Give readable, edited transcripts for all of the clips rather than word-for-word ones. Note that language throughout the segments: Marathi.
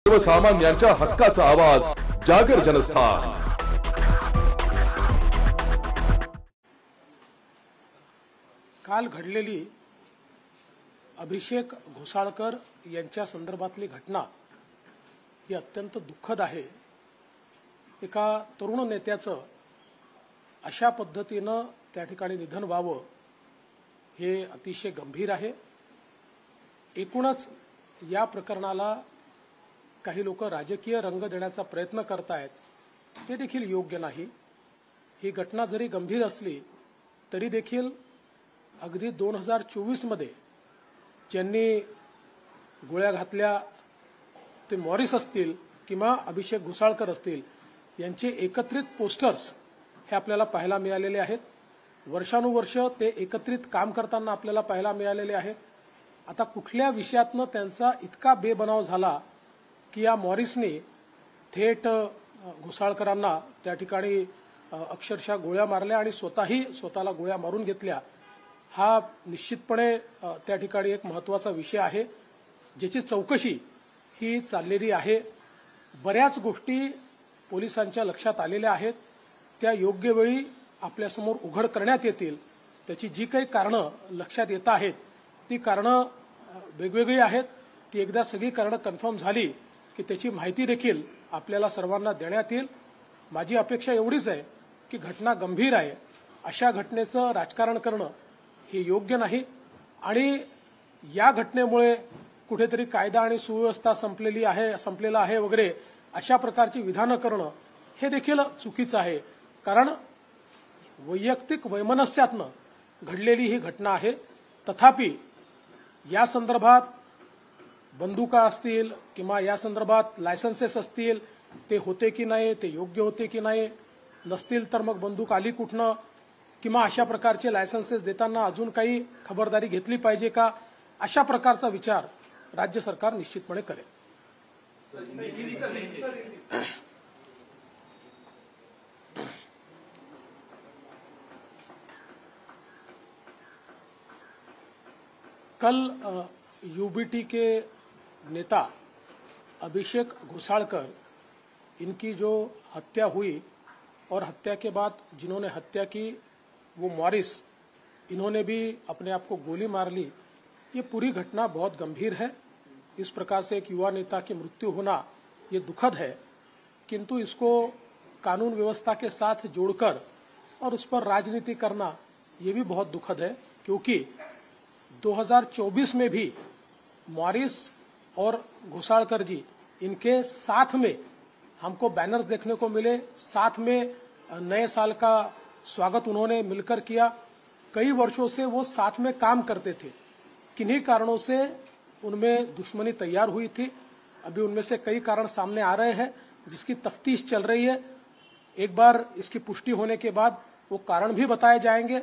सर्वसामान्यांच्या हक्काचा आवाज जागर जनस्थान। काल घडलेली अभिषेक घोसाळकर यांच्या संदर्भातली घटना ही अत्यंत दुःखद आहे। एका तरुण नेत्याचं अशा पद्धतीनं त्या ठिकाणी निधन व्हावं हे अतिशय गंभीर आहे। एकूणच या प्रकरणाला काही लोक राजकीय रंग देण्याचा प्रयत्न करतायत, ते देखील योग्य नाही। ही घटना जरी गंभीर असली तरी देखील अगदी 2024 मध्ये ज्यांनी गोळ्या घातल्या ते मॉरिस असतील किंवा अभिषेक घोसाळकर असतील, यांचे एकत्रित पोस्टर्स हे आपल्याला पाहायला मिळालेले आहेत। वर्षानुवर्ष ते एकत्रित काम करताना आपल्याला पाहायला मिळालेले आहेत। आता कुठल्या विषयातनं त्यांचा इतका बेबनाव झाला की या मॉरिसने थेट घोसाळकरांना त्या ठिकाणी अक्षरशः गोळ्या मारल्या आणि स्वतःला गोळ्या मारून घेतल्या। हा निश्चितपणे त्या ठिकाणी एक महत्त्वाचा विषय आहे, ज्याची चौकशी ही चाललेली आहे। बऱ्याच गोष्टी पोलिसांच्या लक्षात आलेल्या आहेत, त्या योग्य वेळी आपल्यासमोर उघड करण्यात येतील। त्याची जी काही कारणं लक्षात येत आहेत ती कारणं वेगवेगळी आहेत। ती एकदा सगळी कारणं कन्फर्म झाली की त्याची माहिती देखील आपल्याला सर्वांना देण्यात येईल। माझी अपेक्षा एवढीच आहे की घटना गंभीर आहे, अशा घटनेचं राजकारण करणं हे योग्य नाही आणि या घटनेमुळे कुठेतरी कायदा आणि सुव्यवस्था संपलेला आहे वगैरे अशा प्रकारची विधानं करणं हे देखील चुकीचं आहे। कारण वैयक्तिक वैमनस्यातनं घडलेली ही घटना आहे। तथापि या संदर्भात बंदुका असतील किंवा या संदर्भात लायसन्सेस असतील, ते होते की नाही, ते योग्य होते की नाही, नसतील तर मग बंदूक आली कुठनं, किंवा अशा प्रकारचे लायसन्सेस देताना अजून काही खबरदारी घेतली पाहिजे का, अशा प्रकारचा विचार राज्य सरकार निश्चितपणे करेल। कल यूबीटी के नेता अभिषेक घोसाळकर, इनकी जो हत्या हुई और हत्या के बाद जिन्होंने हत्या की वो मॉरिस, इन्होंने भी अपने आप को गोली मार ली। ये पूरी घटना बहुत गंभीर है। इस प्रकार से एक युवा नेता की मृत्यु होना ये दुखद है, किंतु इसको कानून व्यवस्था के साथ जोड़कर और उस पर राजनीति करना ये भी बहुत दुखद है। क्योंकि 2024 में भी मॉरिस और घोसाळकर जी, इनके साथ में हमको बैनर्स देखने को मिले, साथ में नए साल का स्वागत उन्होंने मिलकर किया। कई वर्षों से वो साथ में काम करते थे, किन्हीं कारणों से उनमें दुश्मनी तैयार हुई थी। अभी उनमें से कई कारण सामने आ रहे हैं जिसकी तफ्तीश चल रही है। एक बार इसकी पुष्टि होने के बाद वो कारण भी बताए जाएंगे।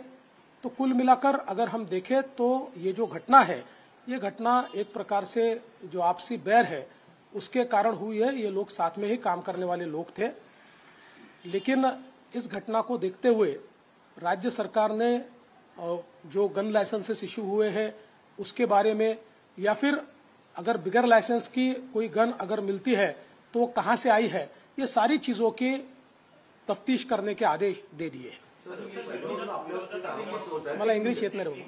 तो कुल मिलाकर अगर हम देखें तो ये जो घटना है, ये घटना एक प्रकार से जो आपसी बैर है उसके कारण हुई है। ये लोग साथ में ही काम करने वाले लोग थे, लेकिन इस घटना को देखते हुए राज्य सरकार ने जो गन लाइसेंसेस इशू हुए हैं उसके बारे में, या फिर अगर बिगर लाइसेंस की कोई गन अगर मिलती है तो वो कहां से आई है, ये सारी चीजों की तफ्तीश करने के आदेश दे दिए। मला इंग्लिश येत नाही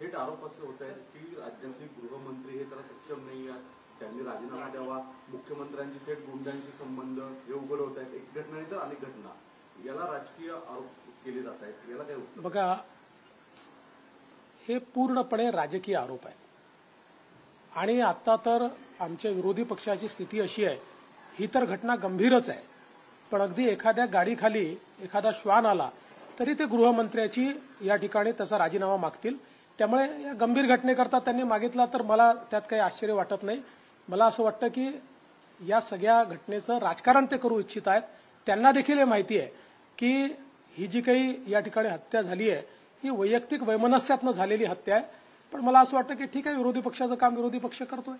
थेट आरोप असे होत आहेत की राज्याचे गृहमंत्री हे तर सक्षम नाही आहेत, त्यांनी राजीनामा द्यावा, मुख्यमंत्र्यांची थेट गुंडांशी संबंध हे उघड होत आहेत। एक घटना नाही तर अनेक घटना, याला राजकीय आरोप केले जात आहेत, याला काय उत्तर? बघा, हे पूर्णपणे राजकीय आरोप आहे आणि आता तर आमच्या विरोधी पक्षाची स्थिती अशी आहे, ही तर घटना गंभीरच आहे, पण अगदी एखाद्या गाडीखाली एखादा श्वान आला तरी ते गृहमंत्र्याची या ठिकाणी त्याचा राजीनामा मागतील। त्यामुळे या गंभीर घटनेकरता त्यांनी मागितला तर मला त्यात काही आश्चर्य वाटत नाही। मला असं वाटतं की या सगळ्या घटनेचं राजकारण ते करू इच्छित आहेत। त्यांना देखील हे माहिती आहे की ही जी काही या ठिकाणी हत्या झाली आहे ही वैयक्तिक वैमनस्यातनं झालेली हत्या आहे, पण मला असं वाटतं की ठीक आहे, विरोधी पक्षाचं काम विरोधी पक्ष करतोय।